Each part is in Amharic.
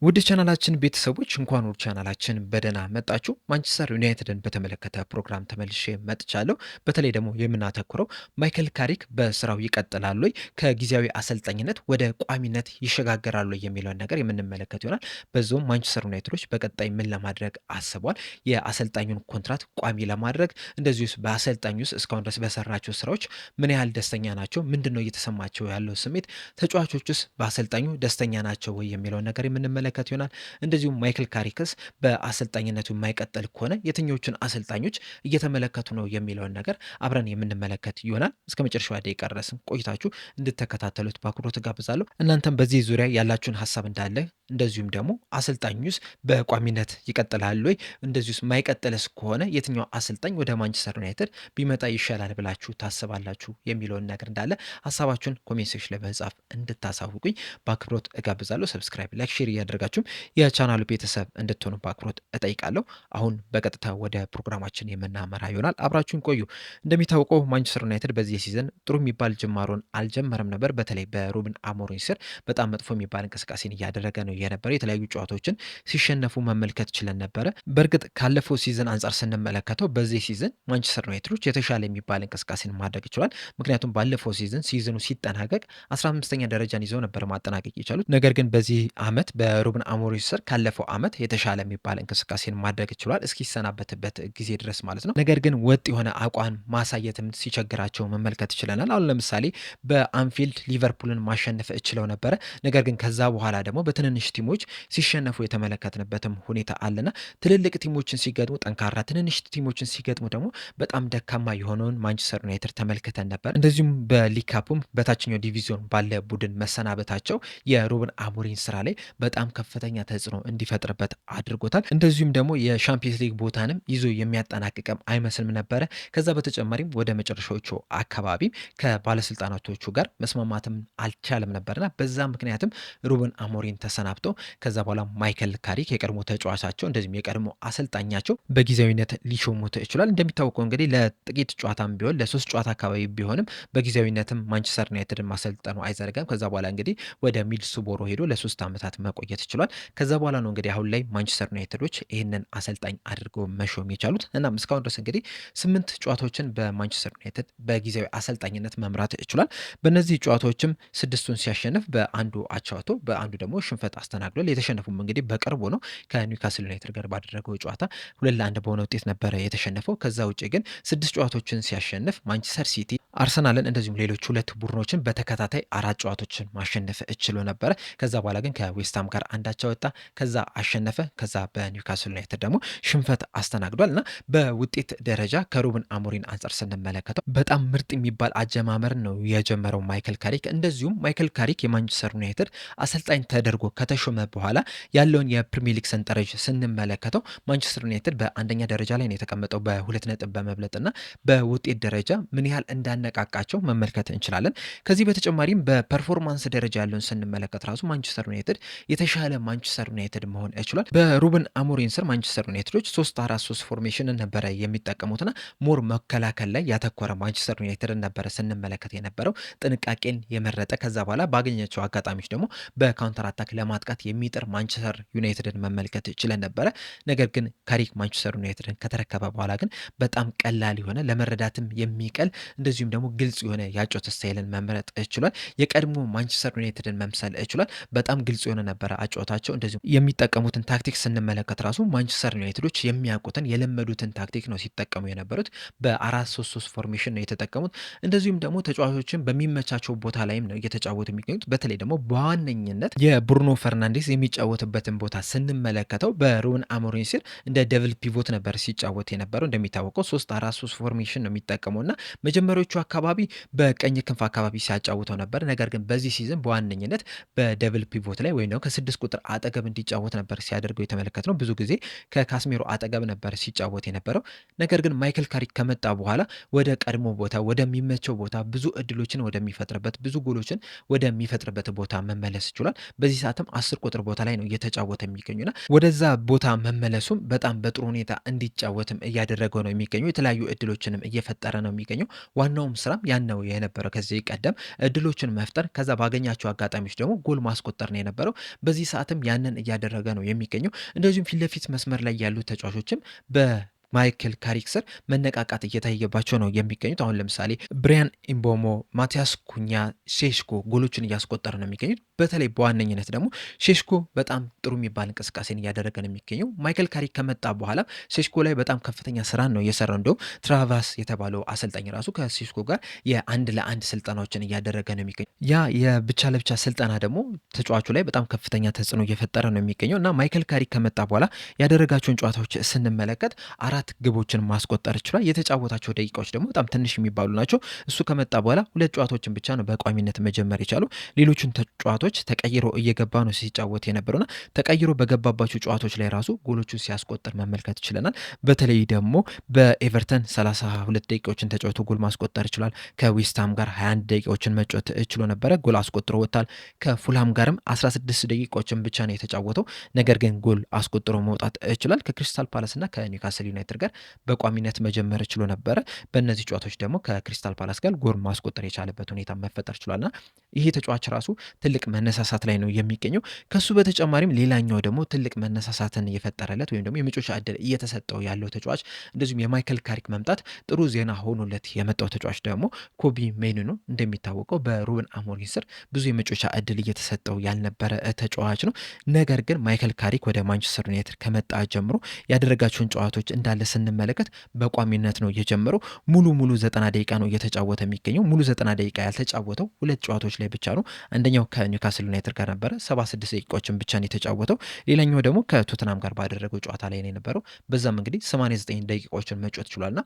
ውድ ቻናላችን ቤተሰቦች እንኳን ወደ ቻናላችን በደህና መጣችሁ። ማንቸስተር ዩናይትድን በተመለከተ ፕሮግራም ተመልሼ መጥቻለሁ። በተለይ ደግሞ የምናተኩረው ማይክል ካሪክ በስራው ይቀጥላል ወይ፣ ከጊዜያዊ አሰልጣኝነት ወደ ቋሚነት ይሸጋገራሉ የሚለውን ነገር የምንመለከት ይሆናል። በዚሁም ማንቸስተር ዩናይትዶች በቀጣይ ምን ለማድረግ አስቧል፣ የአሰልጣኙን ኮንትራት ቋሚ ለማድረግ እንደዚሁ በአሰልጣኙ ውስጥ እስካሁን ድረስ በሰራቸው ስራዎች ምን ያህል ደስተኛ ናቸው፣ ምንድን ነው እየተሰማቸው ያለው ስሜት፣ ተጫዋቾች ውስጥ በአሰልጣኙ ደስተኛ ናቸው ወይ የሚለውን ነገር የምንመለከት ይሆናል። እንደዚሁም ማይክል ካሪክስ በአሰልጣኝነቱ የማይቀጥል ከሆነ የትኞቹን አሰልጣኞች እየተመለከቱ ነው የሚለውን ነገር አብረን የምንመለከት ይሆናል። እስከ መጨረሻው ደቂቃ ድረስ ቆይታችሁ እንድትከታተሉት በአክብሮት ጋብዛለሁ። እናንተም በዚህ ዙሪያ ያላችሁን ሀሳብ እንዳለ እንደዚሁም ደግሞ አሰልጣኙስ በቋሚነት ይቀጥላል ወይ፣ እንደዚሁስ ማይቀጥልስ ከሆነ የትኛው አሰልጣኝ ወደ ማንቸስተር ዩናይትድ ቢመጣ ይሻላል ብላችሁ ታስባላችሁ የሚለውን ነገር እንዳለ ሀሳባችሁን ኮሜንት ሴክሽን ላይ በመጻፍ እንድታሳውቁኝ በአክብሮት እጋብዛለሁ። ሰብስክራይብ፣ ላይክ፣ ሼር እያደረጋችሁም የቻናሉ ቤተሰብ እንድትሆኑ በአክብሮት እጠይቃለሁ። አሁን በቀጥታ ወደ ፕሮግራማችን የምናመራ ይሆናል። አብራችሁን ቆዩ። እንደሚታወቀው ማንቸስተር ዩናይትድ በዚህ ሲዝን ጥሩ የሚባል ጅማሮን አልጀመረም ነበር። በተለይ በሩበን አሞሪም ስር በጣም መጥፎ የሚባል እንቅስቃሴን እያደረገ ነው የነበረ። የተለያዩ ጨዋታዎችን ሲሸነፉ መመልከት ችለን ነበረ። በእርግጥ ካለፈው ሲዝን አንጻር ስንመለከተው በዚህ ሲዝን ማንቸስተር ዩናይትዶች የተሻለ የሚባል እንቅስቃሴን ማድረግ ይችላል። ምክንያቱም ባለፈው ሲዝን ሲዝኑ ሲጠናቀቅ 15ኛ ደረጃን ይዘው ነበር ማጠናቀቅ የቻሉት። ነገር ግን በዚህ ዓመት በሩበን አሞሪም ስር ካለፈው ዓመት የተሻለ የሚባል እንቅስቃሴን ማድረግ ይችላል እስኪሰናበትበት ጊዜ ድረስ ማለት ነው። ነገር ግን ወጥ የሆነ አቋም ማሳየትም ሲቸግራቸው መመልከት ችለናል። አሁን ለምሳሌ በአንፊልድ ሊቨርፑልን ማሸነፍ እችለው ነበረ። ነገር ግን ከዛ በኋላ ደግሞ በትንንሽ ቲሞች ሲሸነፉ የተመለከትንበትም ሁኔታ አለና ትልልቅ ቲሞችን ሲገጥሙ ጠንካራ፣ ትንንሽ ቲሞችን ሲገጥሙ ደግሞ በጣም ደካማ የሆነውን ማንቸስተር ዩናይትድ ተመልክተን ነበር። እንደዚሁም በሊግ ካፑም በታችኛው ዲቪዚዮን ባለ ቡድን መሰናበታቸው የሩበን አሞሪም ስራ ላይ በጣም ከፍተኛ ተጽዕኖ እንዲፈጥርበት አድርጎታል። እንደዚሁም ደግሞ የሻምፒየንስ ሊግ ቦታንም ይዞ የሚያጠናቅቅም አይመስልም ነበረ። ከዛ በተጨማሪም ወደ መጨረሻዎቹ አካባቢ ከባለስልጣናቶቹ ጋር መስማማትም አልቻለም ነበርና በዛ ምክንያትም ሩበን አሞሪም ተሰናብተው ከዛ በኋላ ማይክል ካሪክ የቀድሞ ተጫዋቻቸው እንደዚሁም የቀድሞ አሰልጣኛቸው በጊዜያዊነት ሊሾሙት ይችላል። እንደሚታወቀው እንግዲህ ለጥቂት ጨዋታም ቢሆን ለ3 ጨዋታ አካባቢ ቢሆንም በጊዜያዊነትም ማንቸስተር ዩናይትድን ማሰልጠኑ አይዘነጋም። ከዛ በኋላ እንግዲህ ወደ ሚድልስቦሮ ሄዶ ለ3 ዓመታት መቆየት ይችላል። ከዛ በኋላ ነው እንግዲህ አሁን ላይ ማንቸስተር ዩናይትዶች ይህንን አሰልጣኝ አድርገው መሾም የቻሉት። እናም እስካሁን ድረስ እንግዲህ 8 ጨዋታዎችን በማንቸስተር ዩናይትድ በጊዜያዊ አሰልጣኝነት መምራት ይችላል። በእነዚህ ጨዋታዎችም 6ቱን ሲያሸንፍ በአንዱ አቻ ወጥቶ በአንዱ ደግሞ ሽንፈት አስተናግዷል። የተሸነፉም እንግዲህ በቅርቡ ነው ከኒውካስል ዩናይትድ ጋር ባደረገው ጨዋታ 2-1 በሆነ ውጤት ነበረ የተሸነፈው። ከዛ ውጭ ግን 6 ጨዋታዎችን ሲያሸንፍ ማንቸስተር ሲቲ፣ አርሰናልን እንደዚሁም ሌሎች 2 ቡድኖችን በተከታታይ 4 ጨዋታዎችን ማሸነፍ እችሎ ነበረ። ከዛ በኋላ ግን ከዌስትሃም ጋር አንዳቻ ወጣ፣ ከዛ አሸነፈ። ከዛ በኒውካስል ዩናይትድ ደግሞ ሽንፈት አስተናግዷል እና በውጤት ደረጃ ከሩበን አሞሪም አንጻር ስንመለከተው በጣም ምርጥ የሚባል አጀማመር ነው የጀመረው ማይክል ካሪክ። እንደዚሁም ማይክል ካሪክ የማንቸስተር ዩናይትድ አሰልጣኝ ተደርጎ ከተሾመ በኋላ ያለውን የፕሪሚየር ሊግ ሰንጠረዥ ስንመለከተው ማንቸስተር ዩናይትድ በአንደኛ ደረጃ ላይ ነው የተቀመጠው በ2 ነጥብ በመብለጥና በውጤት ደረጃ ምን ያህል እንዳነቃቃቸው መመልከት እንችላለን። ከዚህ በተጨማሪም በፐርፎርማንስ ደረጃ ያለውን ስንመለከት ራሱ ማንቸስተር ዩናይትድ የተሻለ ማንቸስተር ዩናይትድ መሆን ይችላል። በሩበን አሞሪም ስር ማንቸስተር ዩናይትዶች 3-4-3 ፎርሜሽንን ነበረ የሚጠቀሙትና ሞር መከላከል ላይ ያተኮረ ማንቸስተር ዩናይትድን ነበረ ስንመለከት የነበረው ጥንቃቄን የመረጠ ከዛ በኋላ ባገኘቸው አጋጣሚዎች ደግሞ በካውንተር አታክ ለማጥቃት የሚጥር ማንቸስተር ዩናይትድን መመልከት ችለን ነበረ። ነገር ግን ካሪክ ማንቸስተር ዩናይትድን ከተረከበ በኋላ ግን በጣም ቀላል የሆነ ለመረዳትም የሚቀል እንደዚሁም ደግሞ ግልጽ የሆነ የአጨዋወት ስታይልን መምረጥ ችሏል። የቀድሞ ማንቸስተር ዩናይትድን መምሰል ችሏል። በጣም ግልጽ የሆነ ነበረ አጨዋወታቸው። እንደዚሁም የሚጠቀሙትን ታክቲክ ስንመለከት ራሱ ማንቸስተር ዩናይትዶች የሚያውቁትን የለመዱትን ታክቲክ ነው ሲጠቀሙ የነበሩት። በ4-3-3 ፎርሜሽን ነው የተጠቀሙት። እንደዚሁም ደግሞ ተጫዋቾችን በሚመቻቸው ቦታ ላይም ነው እየተጫወቱ የሚገኙት። በተለይ ደግሞ በዋነኝነት የብሩኖ ፈርናንዴስ የሚጫወትበትን ቦታ ስንመለከተው በሩበን አሞሪም ስር እንደ ደብል ፒቮት ነበር ሲጫወት የነበረው። እንደሚታወቀው 3-4-3 ፎርሜሽን ነው የሚጠቀመው እና መጀመሪያዎቹ አካባቢ በቀኝ ክንፍ አካባቢ ሲያጫውተው ነበር። ነገር ግን በዚህ ሲዝን በዋነኝነት በደብል ፒቮት ላይ ወይም ደግሞ ከ6 ቁጥር አጠገብ እንዲጫወት ነበር ሲያደርገው የተመለከት ነው። ብዙ ጊዜ ከካስሜሮ አጠገብ ነበር ሲጫወት የነበረው። ነገር ግን ማይክል ካሪክ ከመጣ በኋላ ወደ ቀድሞ ቦታ ወደሚመቸው ቦታ ብዙ እድሎችን ወደሚፈጥርበት ብዙ ጎሎችን ወደሚፈጥርበት ቦታ መመለስ ይችላል። በዚህ ሰዓትም 10 ቁጥር ቦታ ላይ ነው እየተጫወተ የሚገኙና ወደዛ ቦታ መመለሱም በጣም በጥሩ ሁኔታ እንዲጫወትም እያደረገው ነው የሚገኘው። የተለያዩ እድሎችንም እየፈጠረ ነው የሚገኘው። ዋናውም ስራም ያን ነው የነበረው። ከዚህ ቀደም እድሎችን መፍጠር ከዛ ባገኛቸው አጋጣሚዎች ደግሞ ጎል ማስቆጠር ነው የነበረው። በዚህ በዚህ ሰዓትም ያንን እያደረገ ነው የሚገኘው። እንደዚሁም ፊት ለፊት መስመር ላይ ያሉ ተጫዋቾችም በማይክል ካሪክ ስር መነቃቃት እየታየባቸው ነው የሚገኙት። አሁን ለምሳሌ ብሪያን ኢምቦሞ፣ ማቲያስ ኩኛ፣ ሼሽኮ ጎሎችን እያስቆጠረ ነው የሚገኙት። በተለይ በዋነኝነት ደግሞ ሼሽኮ በጣም ጥሩ የሚባል እንቅስቃሴን እያደረገ ነው የሚገኘው። ማይክል ካሪክ ከመጣ በኋላ ሼሽኮ ላይ በጣም ከፍተኛ ስራን ነው እየሰራው። እንደውም ትራቫስ የተባለው አሰልጣኝ ራሱ ከሼሽኮ ጋር የአንድ ለአንድ ስልጠናዎችን እያደረገ ነው የሚገኘው። ያ የብቻ ለብቻ ስልጠና ደግሞ ተጫዋቹ ላይ በጣም ከፍተኛ ተጽዕኖ እየፈጠረ ነው የሚገኘው እና ማይክል ካሪክ ከመጣ በኋላ ያደረጋቸውን ጨዋታዎች ስንመለከት 4 ግቦችን ማስቆጠር ችሏል። የተጫወታቸው ደቂቃዎች ደግሞ በጣም ትንሽ የሚባሉ ናቸው። እሱ ከመጣ በኋላ 2 ጨዋታዎችን ብቻ ነው በቋሚነት መጀመር የቻሉ። ሌሎቹን ጨዋታዎች ተቀይሮ እየገባ ነው ሲጫወት የነበረውና ተቀይሮ በገባባቸው ጨዋታዎች ላይ ራሱ ጎሎቹን ሲያስቆጥር መመልከት ችለናል። በተለይ ደግሞ በኤቨርተን 32 ደቂቃዎችን ተጫውቶ ጎል ማስቆጠር ችሏል። ከዌስትሃም ጋር 21 ደቂቃዎችን መጫወት ችሎ ነበረ፣ ጎል አስቆጥሮ ወጥቷል። ከፉልሃም ጋርም 16 ደቂቃዎችን ብቻ ነው የተጫወተው፣ ነገር ግን ጎል አስቆጥሮ መውጣት ችሏል። ከክሪስታል ፓላስ እና ከኒውካስል ዩናይትድ ጋር በቋሚነት መጀመር ችሎ ነበረ። በእነዚህ ጨዋታዎች ደግሞ ከክሪስታል ፓላስ ጋር ጎል ማስቆጠር የቻለበት ሁኔታ መፈጠር ችሏልና ይሄ ተጫዋች ራሱ ትልቅ መነሳሳት ላይ ነው የሚገኘው። ከሱ በተጨማሪም ሌላኛው ደግሞ ትልቅ መነሳሳትን እየፈጠረለት ወይም ደግሞ የመጮሻ ዕድል እየተሰጠው ያለው ተጫዋች እንደዚሁም የማይክል ካሪክ መምጣት ጥሩ ዜና ሆኖለት የመጣው ተጫዋች ደግሞ ኮቢ ሜኑ ነው። እንደሚታወቀው በሩበን አሞሪም ስር ብዙ የመጮሻ ዕድል እየተሰጠው ያልነበረ ተጫዋች ነው። ነገር ግን ማይክል ካሪክ ወደ ማንቸስተር ዩናይትድ ከመጣ ጀምሮ ያደረጋቸውን ጨዋታዎች እንዳለ ስንመለከት በቋሚነት ነው የጀመረው። ሙሉ 90 ደቂቃ ነው እየተጫወተ የሚገኘው። ሙሉ 90 ደቂቃ ያልተጫወተው 2 ጨዋታዎች ላይ ብቻ ነው። አንደኛው ከኒውካስል ዩናይትድ ጋር ነበረ፣ 76 ደቂቃዎችን ብቻ ነው የተጫወተው። ሌላኛው ደግሞ ከቶተናም ጋር ባደረገው ጨዋታ ላይ ነው የነበረው። በዛም እንግዲህ 89 ደቂቃዎችን መጫወት ችሏልና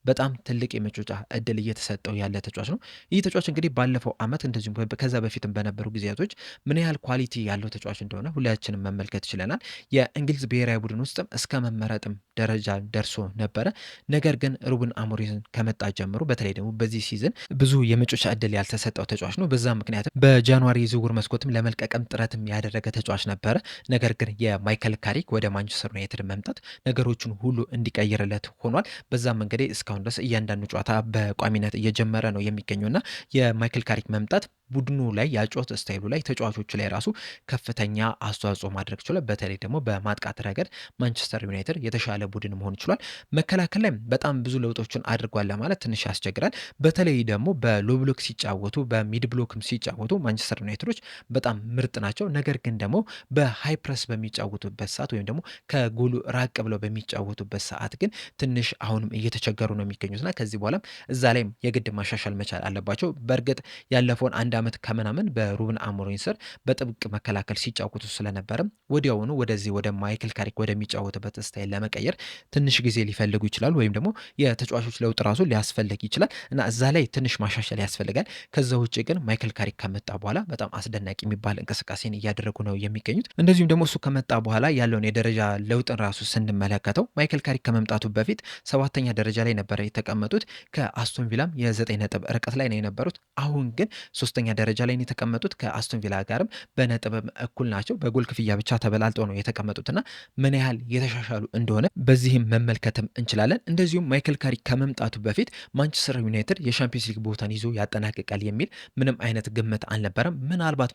በጣም ትልቅ የመጮጫ እድል እየተሰጠው ያለ ተጫዋች ነው። ይህ ተጫዋች እንግዲህ ባለፈው ዓመት እንደዚሁም ከዛ በፊትም በነበሩ ጊዜያቶች ምን ያህል ኳሊቲ ያለው ተጫዋች እንደሆነ ሁላችንም መመልከት ችለናል። የእንግሊዝ ብሔራዊ ቡድን ውስጥም እስከ መመረጥም ደረጃ ደርሶ ነበረ። ነገር ግን ሩበን አሞሪም ከመጣ ጀምሮ በተለይ ደግሞ በዚህ ሲዝን ብዙ የመጮጫ እድል ያልተሰጠው ተጫዋች ነው። በዛ ምክንያትም በጃንዋሪ ዝውውር መስኮትም ለመልቀቅም ጥረትም ያደረገ ተጫዋች ነበረ። ነገር ግን የማይክል ካሪክ ወደ ማንቸስተር ዩናይትድ መምጣት ነገሮችን ሁሉ እንዲቀይርለት ሆኗል። በዛም እንግዲህ እስካሁን ድረስ እያንዳንዱ ጨዋታ በቋሚነት እየጀመረ ነው የሚገኘውና የማይክል ካሪክ መምጣት ቡድኑ ላይ የጨዋታ ስታይሉ ላይ ተጫዋቾቹ ላይ ራሱ ከፍተኛ አስተዋጽኦ ማድረግ ችሏል። በተለይ ደግሞ በማጥቃት ረገድ ማንቸስተር ዩናይትድ የተሻለ ቡድን መሆን ችሏል። መከላከል ላይ በጣም ብዙ ለውጦችን አድርጓል ለማለት ትንሽ ያስቸግራል። በተለይ ደግሞ በሎ ብሎክ ሲጫወቱ፣ በሚድ ብሎክም ሲጫወቱ ማንቸስተር ዩናይትዶች በጣም ምርጥ ናቸው። ነገር ግን ደግሞ በሃይ ፕረስ በሚጫወቱበት ሰዓት ወይም ደግሞ ከጎሉ ራቅ ብለው በሚጫወቱበት ሰዓት ግን ትንሽ አሁንም እየተቸገሩ ነው የሚገኙትና ከዚህ በኋላም እዛ ላይም የግድ ማሻሻል መቻል አለባቸው። በእርግጥ ያለፈውን አንድ ዓመት ከምናምን በሩበን አሞሪም ስር በጥብቅ መከላከል ሲጫወቱ ስለነበረም ወዲያውኑ ወደዚህ ወደ ማይክል ካሪክ ወደሚጫወትበት ስታይል ለመቀየር ትንሽ ጊዜ ሊፈልጉ ይችላል፣ ወይም ደግሞ የተጫዋቾች ለውጥ ራሱ ሊያስፈልግ ይችላል እና እዛ ላይ ትንሽ ማሻሻል ያስፈልጋል። ከዛ ውጭ ግን ማይክል ካሪክ ከመጣ በኋላ በጣም አስደናቂ የሚባል እንቅስቃሴን እያደረጉ ነው የሚገኙት። እንደዚሁም ደግሞ እሱ ከመጣ በኋላ ያለውን የደረጃ ለውጥን ራሱ ስንመለከተው ማይክል ካሪክ ከመምጣቱ በፊት 7ኛ ደረጃ ላይ ነበረ የተቀመጡት። ከአስቶን ቪላም የ9 ነጥብ ርቀት ላይ ነው የነበሩት። አሁን ግን 3ኛ ደረጃ ላይ ነው የተቀመጡት። ከአስቶን ቪላ ጋርም በነጥብም እኩል ናቸው። በጎል ክፍያ ብቻ ተበላልጠው ነው የተቀመጡትና ምን ያህል የተሻሻሉ እንደሆነ በዚህም መመልከትም እንችላለን። እንደዚሁም ማይክል ካሪክ ከመምጣቱ በፊት ማንቸስተር ዩናይትድ የሻምፒዮንስ ሊግ ቦታን ይዞ ያጠናቅቃል የሚል ምንም አይነት ግምት አልነበረም። ምናልባት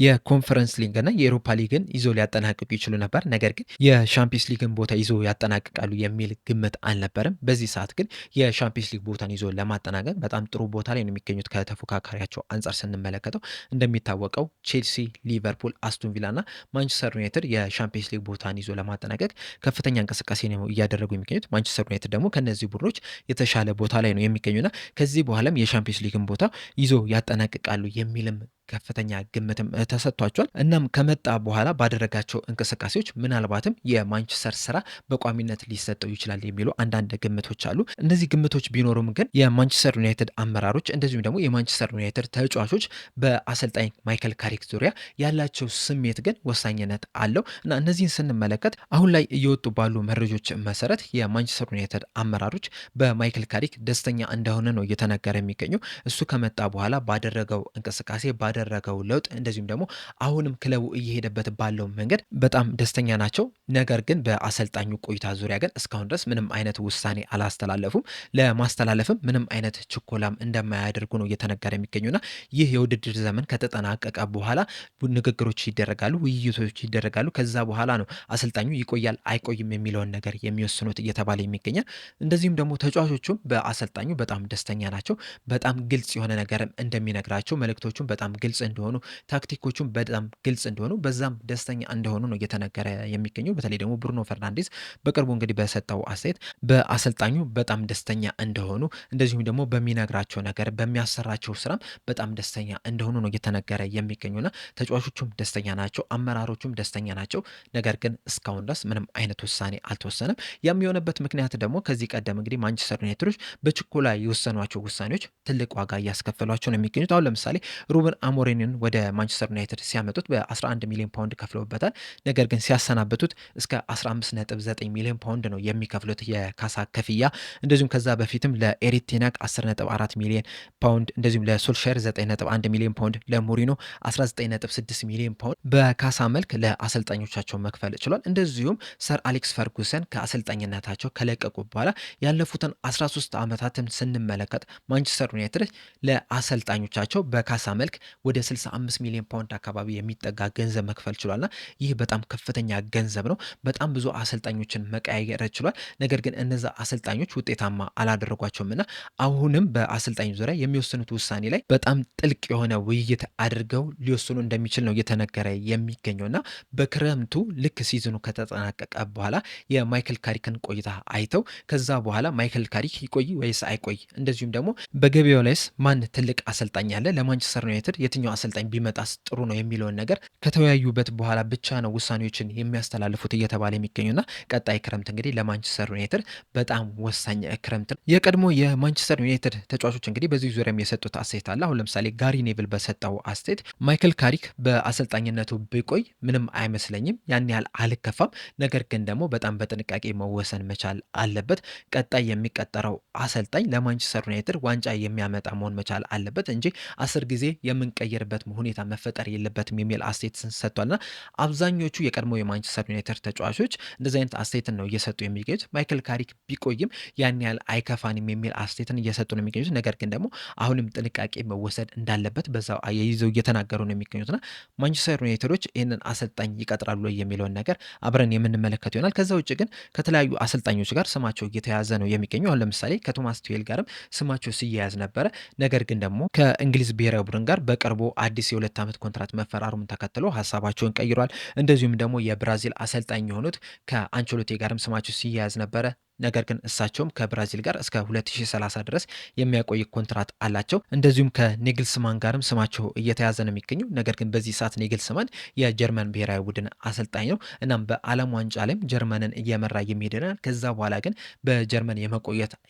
የኮንፈረንስ ሊግ እና የኤሮፓ ሊግን ይዞ ሊያጠናቅቁ ይችሉ ነበር። ነገር ግን የሻምፒዮንስ ሊግን ቦታ ይዞ ያጠናቅቃሉ የሚል ግምት አልነበረም። በዚህ ሰዓት ግን የሻምፒዮንስ ሊግ ቦታን ይዞ ለማጠናቀቅ በጣም ጥሩ ቦታ ላይ ነው የሚገኙት። ከተፎካካሪያቸው አንጻር ስንመለከተው እንደሚታወቀው ቼልሲ፣ ሊቨርፑል፣ አስቶን ቪላ እና ማንቸስተር ዩናይትድ የሻምፒዮንስ ሊግ ቦታን ይዞ ለማጠናቀቅ ከፍተኛ እንቅስቃሴ ነው እያደረጉ የሚገኙት። ማንቸስተር ዩናይትድ ደግሞ ከነዚህ ቡድኖች የተሻለ ቦታ ላይ ነው የሚገኙና ከዚህ በኋላም የሻምፒዮንስ ሊግን ቦታ ይዞ ያጠናቅቃሉ የሚልም ከፍተኛ ግምትም ተሰጥቷቸዋል። እናም ከመጣ በኋላ ባደረጋቸው እንቅስቃሴዎች ምናልባትም የማንቸስተር ስራ በቋሚነት ሊሰጠው ይችላል የሚሉ አንዳንድ ግምቶች አሉ። እነዚህ ግምቶች ቢኖሩም ግን የማንቸስተር ዩናይትድ አመራሮች እንደዚሁም ደግሞ የማንቸስተር ዩናይትድ ተጫዋቾች በአሰልጣኝ ማይክል ካሪክ ዙሪያ ያላቸው ስሜት ግን ወሳኝነት አለው እና እነዚህን ስንመለከት አሁን ላይ እየወጡ ባሉ መረጃዎች መሰረት የማንቸስተር ዩናይትድ አመራሮች በማይክል ካሪክ ደስተኛ እንደሆነ ነው እየተነገረ የሚገኘው። እሱ ከመጣ በኋላ ባደረገው እንቅስቃሴ ባደረገው ለውጥ እንደዚሁም ደግሞ አሁንም ክለቡ እየሄደበት ባለው መንገድ በጣም ደስተኛ ናቸው። ነገር ግን በአሰልጣኙ ቆይታ ዙሪያ ግን እስካሁን ድረስ ምንም አይነት ውሳኔ አላስተላለፉም። ለማስተላለፍም ምንም አይነት ችኮላም እንደማያደርጉ ነው እየተነገረ የሚገኙና ይህ የውድድር ዘመን ከተጠናቀቀ በኋላ ንግግሮች ይደረጋሉ፣ ውይይቶች ይደረጋሉ። ከዛ በኋላ ነው አሰልጣኙ ይቆያል አይቆይም የሚለውን ነገር የሚወስኑት እየተባለ የሚገኛል። እንደዚሁም ደግሞ ተጫዋቾቹም በአሰልጣኙ በጣም ደስተኛ ናቸው። በጣም ግልጽ የሆነ ነገርም እንደሚነግራቸው መልእክቶቹም በጣም ግልጽ እንደሆኑ፣ ታክቲኮቹም በጣም ግልጽ እንደሆኑ በዛም ደስተኛ እንደሆኑ ነው እየተነገረ የሚገኘው። በተለይ ደግሞ ብሩኖ ፈርናንዴዝ በቅርቡ እንግዲህ በሰጠው አስተያየት በአሰልጣኙ በጣም ደስተኛ እንደሆኑ እንደዚሁም ደግሞ በሚነግራቸው ነገር በሚያሰራቸው ስራም በጣም ደስተኛ እንደሆኑ ነው እየተነገረ የሚገኙና ተጫዋቾቹም ደስተኛ ናቸው፣ አመራሮቹም ደስተኛ ናቸው። ነገር ግን እስካሁን ድረስ ምንም አይነት ውሳኔ አልተወሰነም። ያም የሆነበት ምክንያት ደግሞ ከዚህ ቀደም እንግዲህ ማንቸስተር ዩናይትዶች በችኮላ የወሰኗቸው ውሳኔዎች ትልቅ ዋጋ እያስከፈሏቸው ነው የሚገኙት። አሁን ለምሳሌ ሩበን አሞሪምን ወደ ማንቸስተር ዩናይትድ ሲያመጡት በ11 ሚሊዮን ፓውንድ ከፍለውበታል። ነገር ግን ሲያሰናበቱት እስከ 15.9 ሚሊዮን ፓውንድ ነው የሚከፍሉት የካሳ ክፍያ። እንደዚሁም ከዛ በፊትም ለኤሪክ ቴን ሃግ 10.4 ሚሊዮን ፓውንድ እንደዚሁም ለሶልሻየር 9.1 ሚሊዮን ፓውንድ ለሞሪኖ 19.6 ሚሊዮን ፓውንድ በካሳ መልክ ለአሰልጣኞቻቸው መክፈል ችሏል። እንደዚሁም ሰር አሌክስ ፈርጉሰን ከአሰልጣኝነታቸው ከለቀቁ በኋላ ያለፉትን 13 ዓመታትን ስንመለከት ማንቸስተር ዩናይትድ ለአሰልጣኞቻቸው በካሳ መልክ ወደ 65 ሚሊዮን ፓውንድ አካባቢ የሚጠጋ ገንዘብ መክፈል ችሏልና ይህ በጣም ከፍተኛ ገንዘብ ነው። በጣም ብዙ አሰልጣኞችን መቀያየር ችሏል። ነገር ግን እነዛ አሰልጣኞች ውጤታማ አላደረጓቸውም እና አሁንም በአሰልጣኝ ዙሪያ የሚወስኑት ውሳኔ ላይ በጣም ጥልቅ የሆነ ውይይት አድርገው ሊወስኑ እንደሚችል ነው እየተነገረ የሚገኘው እና በክረምቱ ልክ ሲዝኑ ከተጠናቀቀ በኋላ የማይክል ካሪክን ቆይታ አይተው ከዛ በኋላ ማይክል ካሪክ ይቆይ ወይስ አይቆይ፣ እንደዚሁም ደግሞ በገበያው ላይስ ማን ትልቅ አሰልጣኝ አለ፣ ለማንቸስተር ዩናይትድ የትኛው አሰልጣኝ ቢመጣስ ጥሩ ነው የሚለውን ነገር ከተወያዩበት በኋላ ብቻ ነው ውሳኔዎችን የሚያስተላልፉት እየተባለ የሚገኙና ቀጣይ ክረምት እንግዲህ ለማንቸስተር ዩናይትድ በጣም ወሳኝ ክረምት ነው። የቀድሞ የማንቸስተር ዩናይትድ ተጫዋቾች እንግዲህ በዚህ ዙሪያም የሰጡት አስተያየት አለ። አሁን ለምሳሌ ጋሪ ኔቭል በሰጠው አስተያየት ማይክል ካሪክ በአሰልጣኝነቱ ቢቆይ ምንም አይመስለኝም፣ ያን ያህል አልከፋም። ነገር ግን ደግሞ በጣም በጥንቃቄ መወሰን መቻል አለበት። ቀጣይ የሚቀጠረው አሰልጣኝ ለማንቸስተር ዩናይትድ ዋንጫ የሚያመጣ መሆን መቻል አለበት እንጂ 10 ጊዜ የምንቀይርበት ሁኔታ መፈጠር የለበትም የሚል አስተያየት ሰጥቷልና አብዛኞቹ የቀድሞ የማንቸስተር ዩናይትድ ተጫዋቾች እንደዚህ አይነት አስተያየትን ነው እየሰጡ የሚገኙት። ማይክል ካሪክ ቢቆይም ያን ያህል አይከፋንም የሚል አስተያየትን እየሰጡ ነው የሚገኙት። ነገር ግን ደግሞ አሁንም ጥንቃቄ መወሰድ እንዳለበት በዛው አያይዘው እየተናገሩ ነው የሚገኙትና ማንቸስተር ዩናይትዶች ይህንን አሰልጣኝ ይቀጥራሉ የሚለውን ነገር አብረን የምንመለከት ይሆናል። ከዛ ውጭ ግን ከተለያዩ አሰልጣኞች ጋር ስማቸው እየተያዘ ነው የሚገኘው። አሁን ለምሳሌ ከቶማስ ቱዌል ጋርም ስማቸው ሲያያዝ ነበረ። ነገር ግን ደግሞ ከእንግሊዝ ብሔራዊ ቡድን ጋር በቅርቡ አዲስ የ2 ዓመት ኮንትራት መፈራሩን ተከትሎ ሀሳባቸውን ቀይሯል። እንደዚሁም ደግሞ የብራዚል አሰልጣኝ የሆኑት ከአንቸሎቲ ጋርም ስማቸው ሲያያዝ ነበረ። ነገር ግን እሳቸውም ከብራዚል ጋር እስከ 2030 ድረስ የሚያቆይ ኮንትራት አላቸው። እንደዚሁም ከኔግልስማን ጋርም ስማቸው እየተያዘ ነው የሚገኘው። ነገር ግን በዚህ ሰዓት ኔግልስማን የጀርመን ብሔራዊ ቡድን አሰልጣኝ ነው። እናም በዓለም ዋንጫ ላይም ጀርመንን እየመራ የሚሄድናል። ከዛ በኋላ ግን በጀርመን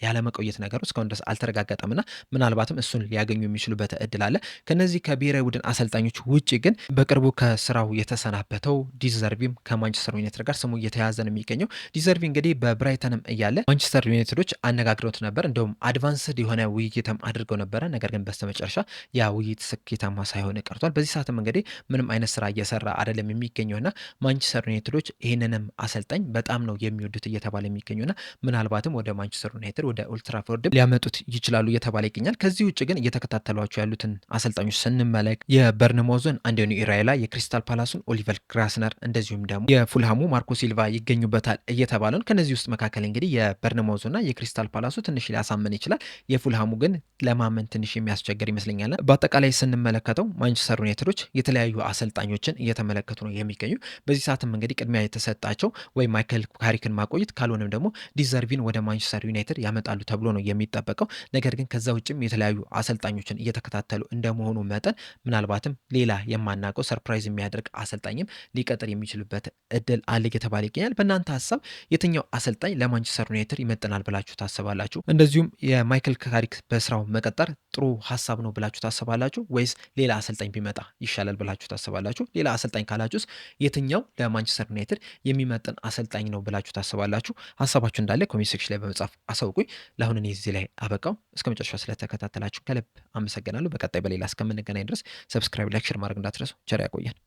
ያለመቆየት ነገሩ እስካሁን ድረስ አልተረጋገጠምና ምናልባትም እሱን ሊያገኙ የሚችሉበት እድል አለ። ከነዚህ ከብሔራዊ ቡድን አሰልጣኞች ውጭ ግን በቅርቡ ከስራው የተሰናበተው ዲዘርቪም ከማንቸስተር ዩናይትድ ጋር ስሙ እየተያዘ ነው የሚገኘው። ዲዘርቪ እንግዲህ በብራይተንም እያለ ማንቸስተር ዩናይትዶች አነጋግረውት ነበር። እንደውም አድቫንስድ የሆነ ውይይትም አድርገው ነበረ። ነገር ግን በስተመጨረሻ ያ ውይይት ስኬታማ ሳይሆን ቀርቷል። በዚህ ሰዓትም እንግዲህ ምንም አይነት ስራ እየሰራ አይደለም የሚገኘውና ማንቸስተር ዩናይትዶች ይህንንም አሰልጣኝ በጣም ነው የሚወዱት እየተባለ የሚገኘውና ምናልባትም ወደ ማንቸስተር ዩናይትድ ወደ ኦልትራፎርድ ሊያመጡት ይችላሉ እየተባለ ይገኛል። ከዚህ ውጭ ግን እየተከታተሏቸው ያሉትን አሰልጣኞች ስንመለክ የበርንማውዝን አንቶኒ ኢራይላ፣ የክሪስታል ፓላሱን ኦሊቨር ግራስነር እንደዚሁም ደግሞ የፉልሃሙ ማርኮ ሲልቫ ይገኙበታል እየተባለ ነው። ከነዚህ ውስጥ መካከል እንግዲህ የበርንማውዙ እና የክሪስታል ፓላሱ ትንሽ ሊያሳምን ይችላል። የፉልሃሙ ግን ለማመን ትንሽ የሚያስቸግር ይመስለኛል። በአጠቃላይ ስንመለከተው ማንቸስተር ዩናይትዶች የተለያዩ አሰልጣኞችን እየተመለከቱ ነው የሚገኙ። በዚህ ሰዓትም እንግዲህ ቅድሚያ የተሰጣቸው ወይ ማይክል ካሪክን ማቆየት ካልሆነም ደግሞ ዲዘርቪን ወደ ማንቸስተር ዩናይትድ ያመጣሉ ተብሎ ነው የሚጠበቀው። ነገር ግን ከዛ ውጭም የተለያዩ አሰልጣኞችን እየተከታተሉ እንደመሆኑ መጠን ምናልባትም ሌላ የማናውቀው ሰርፕራይዝ የሚያደርግ አሰልጣኝም ሊቀጥር የሚችልበት እድል አለ እየተባለ ይገኛል። በእናንተ ሀሳብ የትኛው አሰልጣኝ ለማንቸስተር ለማንቸስተር ዩናይትድ ይመጥናል ብላችሁ ታስባላችሁ? እንደዚሁም የማይክል ካሪክ በስራው መቀጠር ጥሩ ሀሳብ ነው ብላችሁ ታስባላችሁ? ወይስ ሌላ አሰልጣኝ ቢመጣ ይሻላል ብላችሁ ታስባላችሁ? ሌላ አሰልጣኝ ካላችሁስ የትኛው ለማንቸስተር ዩናይትድ የሚመጥን አሰልጣኝ ነው ብላችሁ ታስባላችሁ? ሀሳባችሁ እንዳለ ኮሜንት ሴክሽን ላይ በመጻፍ አሳውቁኝ። ለአሁን እኔ እዚህ ላይ አበቃው። እስከ መጨረሻው ስለተከታተላችሁ ከልብ አመሰግናለሁ። በቀጣይ በሌላ እስከምንገናኝ ድረስ ሰብስክራይብ፣ ላይክ፣ ሼር ማድረግ እንዳትረሱ። ቸር ያቆየን።